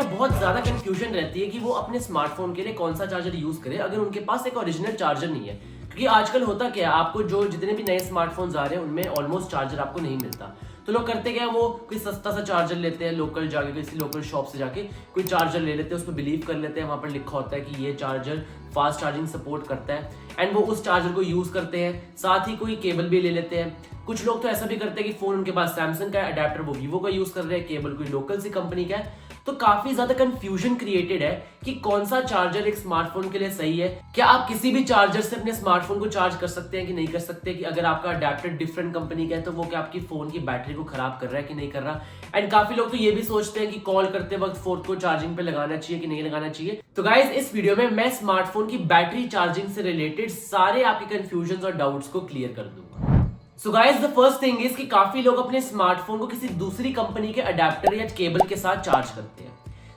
बहुत ज्यादा कंफ्यूजन रहती है कि वो अपने स्मार्टफोन के लिए कौन सा चार्जर यूज करे अगर उनके पास एक ओरिजिनल चार्जर नहीं है। क्योंकि आजकल होता क्या है, आपको जो जितने भी नए स्मार्टफोन्स आ रहे हैं उनमें ऑलमोस्ट चार्जर आपको नहीं मिलता। तो लोग करते क्या है, वो कोई सस्ता सा चार्जर लेते हैं, लोकल जाके किसी लोकल शॉप से जाके कोई चार्जर ले लेते हैं, उस पर बिलीव कर लेते हैं, वहां पर लिखा होता है कि ये चार्जर फास्ट चार्जिंग सपोर्ट करता है एंड वो उस चार्जर को यूज करते हैं। साथ ही कोई केबल भी ले लेते हैं। कुछ लोग तो ऐसा भी करते हैं कि फोन उनके पास सैमसंग का अडेप्टर वो वीवो का यूज कर रहे हैं, केबल कोई लोकल सी कंपनी का है। तो काफी ज्यादा कंफ्यूजन क्रिएटेड है कि कौन सा चार्जर एक स्मार्टफोन के लिए सही है। क्या आप किसी भी चार्जर से अपने स्मार्टफोन को चार्ज कर सकते हैं कि नहीं कर सकते, कि अगर आपका अडेप्टर डिफरेंट कंपनी का है तो वो क्या आपकी फोन की बैटरी को खराब कर रहा है कि नहीं कर रहा। एंड काफी लोग तो ये भी सोचते हैं कि कॉल करते वक्त फोन को चार्जिंग पे लगाना चाहिए कि नहीं लगाना चाहिए। तो गाइज इस वीडियो में मैं स्मार्टफोन की बैटरी चार्जिंग से रिलेटेड सारे आपके कंफ्यूजन और डाउट्स को क्लियर कर दूंगा। So guys the first thing is कि काफी लोग अपने स्मार्टफोन को किसी दूसरी कंपनी के अडेप्टर या केबल के साथ चार्ज करते हैं।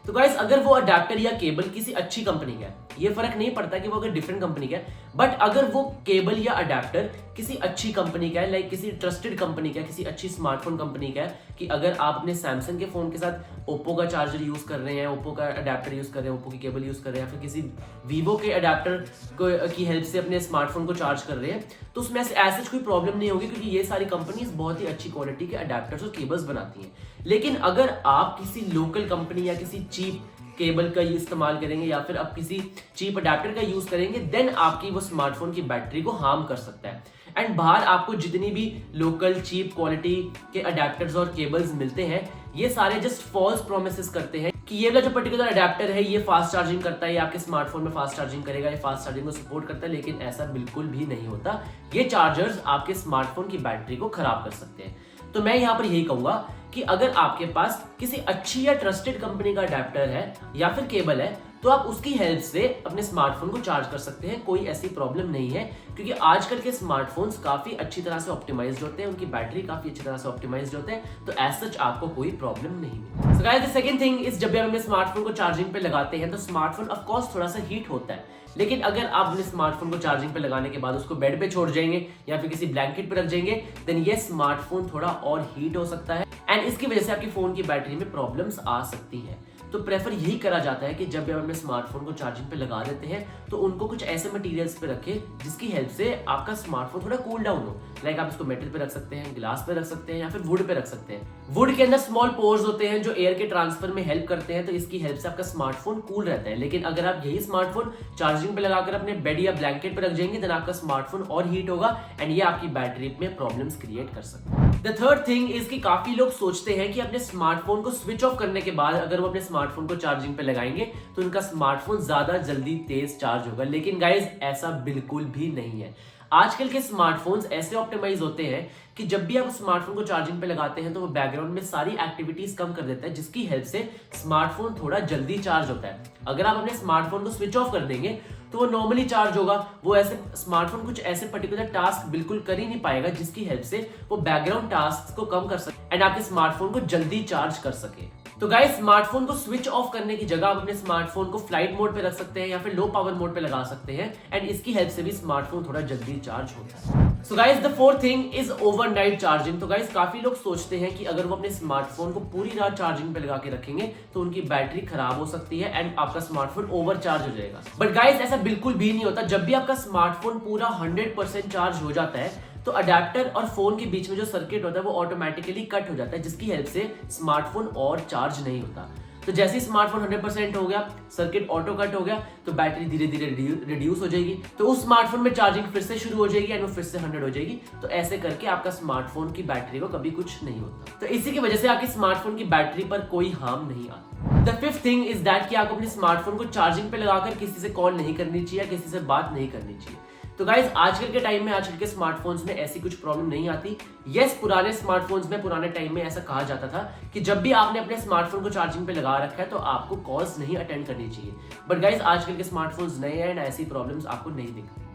तो गाइज अगर वो अडेप्टर या केबल किसी अच्छी कंपनी का है, ये फर्क नहीं पड़ता कि वो अगर डिफरेंट कंपनी का है, बट अगर वो केबल या अडेप्टर किसी अच्छी कंपनी का है, लाइक किसी ट्रस्टेड कंपनी का है, किसी अच्छी स्मार्टफोन कंपनी का है, कि अगर आप अपने सैमसंग के फोन के साथ ओप्पो का चार्जर यूज कर रहे हैं, ओप्पो का अडेप्टर यूज कर रहे हैं, ओप्पो की केबल यूज कर रहे हैं, या फिर किसी वीवो के अडेप्टर की हेल्प से अपने स्मार्टफोन को चार्ज कर रहे हैं, तो उसमें ऐसा कोई प्रॉब्लम नहीं होगी, क्योंकि ये सारी कंपनीज बहुत ही अच्छी क्वालिटी के अडेप्टर्स और केबल्स बनाती हैं। लेकिन अगर आप किसी लोकल कंपनी या किसी चीप केबल का इस्तेमाल करेंगे या फिर आप किसी चीप अडेप्टर का यूज करेंगे, देन आपकी वो स्मार्टफोन की बैटरी को हार्म कर सकता है। एंड बाहर आपको जितनी भी लोकल चीप क्वालिटी के अडेप्टर्स और केबल्स मिलते हैं, ये सारे जस्ट फॉल्स प्रोमिसेस करते हैं कि ये वाला जो पर्टिकुलर अडेप्टर है ये फास्ट चार्जिंग करता है, ये आपके स्मार्टफोन में फास्ट चार्जिंग करेगा, ये फास्ट चार्जिंग को सपोर्ट करता है। लेकिन ऐसा बिल्कुल भी नहीं होता। ये चार्जर्स आपके स्मार्टफोन की बैटरी को खराब कर सकते हैं। तो मैं यहाँ पर यही कहूंगा कि अगर आपके पास किसी अच्छी या ट्रस्टेड कंपनी का अडेप्टर है या फिर केबल है, तो आप उसकी हेल्प से अपने स्मार्टफोन को चार्ज कर सकते हैं। कोई ऐसी प्रॉब्लम नहीं है, क्योंकि आजकल के स्मार्टफोन्स काफी अच्छी तरह से ऑप्टिमाइज्ड होते हैं, उनकी बैटरी काफी अच्छी तरह से ऑप्टिमाइज्ड होते हैं, तो एज सच आपको कोई प्रॉब्लम नहीं है। So guys the second thing is, जब भी हम अपने स्मार्टफोन को चार्जिंग पे लगाते हैं तो स्मार्टफोन ऑफ कोर्स थोड़ा सा हीट होता है। लेकिन अगर आप अपने स्मार्टफोन को चार्जिंग पे लगाने के बाद उसको बेड पे छोड़ जाएंगे या फिर किसी ब्लैंकेट पे रख जाएंगे, देन ये स्मार्टफोन थोड़ा और हीट हो सकता है एंड इसकी वजह से आपकी फोन की बैटरी में प्रॉब्लम्स आ सकती हैं। तो प्रेफर यही करा जाता है कि जब भी आप अपने स्मार्टफोन को चार्जिंग पे लगा देते हैं तो उनको कुछ ऐसे मटेरियल्स पे रखें जिसकी हेल्प से आपका स्मार्टफोन थोड़ा कूल डाउन हो। लाइक आप इसको मेटल पे रख सकते हैं, ग्लास पे रख सकते हैं या फिर वुड पे रख सकते हैं। वुड के अंदर स्मॉल पोर्स होते हैं जो एयर के ट्रांसफर में हेल्प करते हैं, तो इसकी हेल्प से आपका स्मार्टफोन कूल रहता है। लेकिन अगर आप यही स्मार्टफोन चार्जिंग पे लगाकर अपने बेड या ब्लैंकेट पे रख जाएंगे, देन आपका स्मार्टफोन और हीट होगा एंड ये आपकी बैटरी में प्रॉब्लम्स क्रिएट कर सकता है। द थर्ड थिंग इज कि काफी लोग सोचते हैं कि अपने स्मार्टफोन को स्विच ऑफ करने के बाद अगर वो अपने स्मार्टफोन को चार्जिंग पे लगाएंगे तो उनका स्मार्टफोन ज्यादा जल्दी तेज चार्ज होगा। लेकिन गाइज ऐसा बिल्कुल भी नहीं है। आजकल के स्मार्टफोन्स ऐसे ऑप्टिमाइज होते हैं कि जब भी आप स्मार्टफोन को चार्जिंग पे लगाते हैं तो वो बैकग्राउंड में सारी एक्टिविटीज कम कर देता है, जिसकी हेल्प से स्मार्टफोन थोड़ा जल्दी चार्ज होता है। अगर आप अपने स्मार्टफोन को स्विच ऑफ कर देंगे तो वो नॉर्मली चार्ज होगा, वो ऐसे स्मार्टफोन कुछ ऐसे पर्टिकुलर टास्क बिल्कुल कर ही नहीं पाएगा जिसकी हेल्प से वो बैकग्राउंड टास्क को कम कर सके एंड आपके स्मार्टफोन को जल्दी चार्ज कर सके। तो गाइस स्मार्टफोन को स्विच ऑफ करने की जगह आप अपने स्मार्टफोन को फ्लाइट मोड पे रख सकते हैं या फिर लो पावर मोड पे लगा सकते हैं एंड इसकी हेल्प से भी स्मार्टफोन थोड़ा जल्दी चार्ज होता है। So guys the fourth thing is overnight charging. तो गाइस काफी लोग सोचते हैं कि अगर वो अपने स्मार्टफोन को पूरी रात चार्जिंग पे लगा के रखेंगे तो उनकी बैटरी खराब हो सकती है एंड आपका स्मार्टफोन ओवर चार्ज हो जाएगा। बट गाइस ऐसा बिल्कुल भी नहीं होता। जब भी आपका स्मार्टफोन पूरा 100% चार्ज हो जाता है तो अडेप्टर और फोन के बीच में जो सर्किट होता है वो ऑटोमेटिकली कट हो जाता है, जिसकी हेल्प से स्मार्टफोन और चार्ज नहीं होता। तो जैसे ही स्मार्टफोन 100% हो गया, सर्किट ऑटो कट हो गया, तो बैटरी धीरे धीरे रिड्यूस हो जाएगी, तो उस स्मार्टफोन में चार्जिंग फिर से शुरू हो जाएगी एंड वो फिर से 100 हो जाएगी। तो ऐसे करके आपका स्मार्टफोन की बैटरी को कभी कुछ नहीं होता। तो इसी की वजह से आपकी स्मार्टफोन की बैटरी पर कोई हार्म नहीं आता। The fifth thing is that कि आपको अपने स्मार्टफोन को चार्जिंग पे लगाकर किसी से कॉल नहीं करनी चाहिए, किसी से बात नहीं करनी चाहिए। तो गाइज आजकल के टाइम में, आजकल के स्मार्टफोन्स में ऐसी कुछ प्रॉब्लम नहीं आती। यस, पुराने स्मार्टफोन्स में पुराने टाइम में ऐसा कहा जाता था कि जब भी आपने अपने स्मार्टफोन को चार्जिंग पे लगा रखा है तो आपको कॉल्स नहीं अटेंड करनी चाहिए। बट गाइज आजकल के स्मार्टफोन्स नए हैं एंड ऐसी प्रॉब्लम्स आपको नहीं दिखती।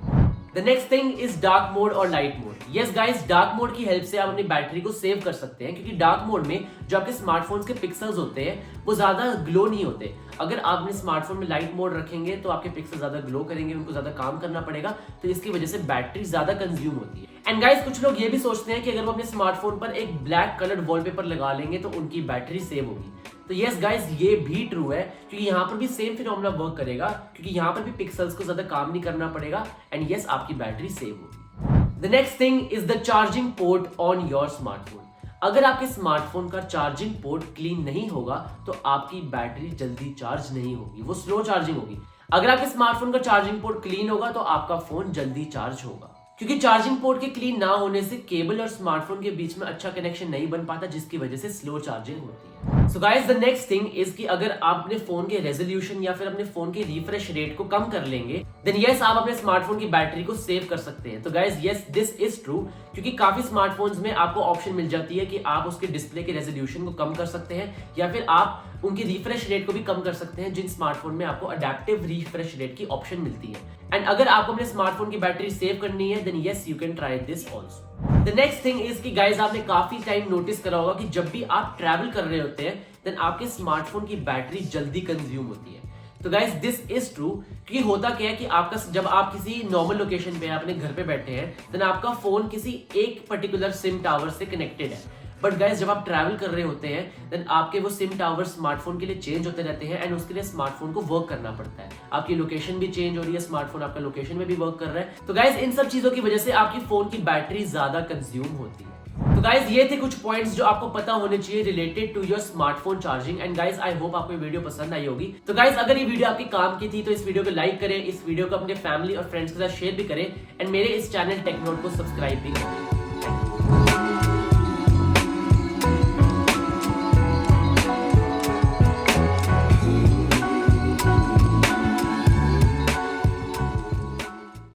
The next thing is dark mode और light mode. Yes guys, dark mode की हेल्प से आप अपनी बैटरी को सेव कर सकते हैं, क्योंकि डार्क मोड में जो आपके स्मार्टफोन्स के पिक्सल्स होते हैं वो ज्यादा ग्लो नहीं होते। अगर आप अपने स्मार्टफोन में लाइट मोड रखेंगे तो आपके पिक्सल ज्यादा ग्लो करेंगे, उनको ज्यादा काम करना पड़ेगा, तो इसकी वजह से बैटरी ज्यादा कंज्यूम होती है। एंड गाइस कुछ लोग ये भी सोचते हैं कि अगर वो अपने स्मार्टफोन पर एक ब्लैक कलर्ड वॉलपेपर लगा लेंगे तो उनकी बैटरी सेव होगी। तो यस गाइस, ये भी ट्रू है, क्योंकि यहाँ पर भी सेम फिनोमेना वर्क करेगा, क्योंकि यहाँ पर भी पिक्सल्स को ज्यादा काम नहीं करना पड़ेगा एंड यस आपकी बैटरी सेव होगी। The next thing is the charging port on your smartphone. अगर आपके स्मार्टफोन का चार्जिंग पोर्ट क्लीन नहीं होगा तो आपकी बैटरी जल्दी चार्ज नहीं होगी, वो स्लो चार्जिंग होगी। अगर आपके स्मार्टफोन का चार्जिंग पोर्ट क्लीन होगा तो आपका फोन जल्दी चार्ज होगा, क्योंकि चार्जिंग पोर्ट के क्लीन ना होने से केबल और स्मार्टफोन के बीच में अच्छा कनेक्शन नहीं बन पाता, जिसकी वजह से स्लो चार्जिंग होती है। So guys, the next thing is कि अगर आप अपने फोन के रेजोल्यूशन या फिर अपने फोन के रिफ्रेश रेट को कम कर लेंगे, देन यस आप अपने स्मार्टफोन की बैटरी को सेव कर सकते हैं। तो guys yes, this is true, क्योंकि काफी स्मार्टफोन्स में आपको ऑप्शन मिल जाती है कि आप उसके डिस्प्ले के रेजोल्यूशन को कम कर सकते हैं या फिर आप उनकी रिफ्रेश रेट को भी कम कर सकते हैं, जिन स्मार्टफोन में आपको अडेप्टिव रिफ्रेश रेट की ऑप्शन मिलती है। एंड अगर आपको अपने स्मार्टफोन की बैटरी सेव करनी है, then yes you can try this also. The next thing is कि गाइस, आपने काफी टाइम नोटिस करा होगा कि जब भी आप ट्रैवल कर रहे होते हैं देन आपके स्मार्टफोन की बैटरी जल्दी कंज्यूम होती है। तो गाइस दिस इज ट्रू, क्योंकि होता क्या है कि आपका जब आप किसी नॉर्मल लोकेशन पे अपने घर पे बैठे हैं देन आपका फोन किसी एक पर्टिकुलर सिम टावर से कनेक्टेड है। बट गाइस, जब आप ट्रैवल कर रहे होते हैं देन आपके वो सिम टावर स्मार्टफोन के लिए चेंज होते रहते हैं एंड उसके लिए स्मार्टफोन को वर्क करना पड़ता है। आपकी लोकेशन भी चेंज हो रही है, स्मार्टफोन आपका लोकेशन में भी वर्क कर रहा है। तो गाइस, इन सब चीजों की वजह से आपकी फोन की बैटरी ज्यादा कंज्यूम होती है। तो गाइस, ये थे कुछ पॉइंट्स जो आपको पता होने चाहिए related to your smartphone charging. And guys, I hope आपको ये वीडियो पसंद आई होगी। तो गाइस, अगर ये वीडियो आपके काम की थी तो इस वीडियो को लाइक करें, इस वीडियो को अपने फैमिली और फ्रेंड्स के साथ शेयर भी करें एंड मेरे इस चैनल टेक्नोड को सब्सक्राइब भी करें।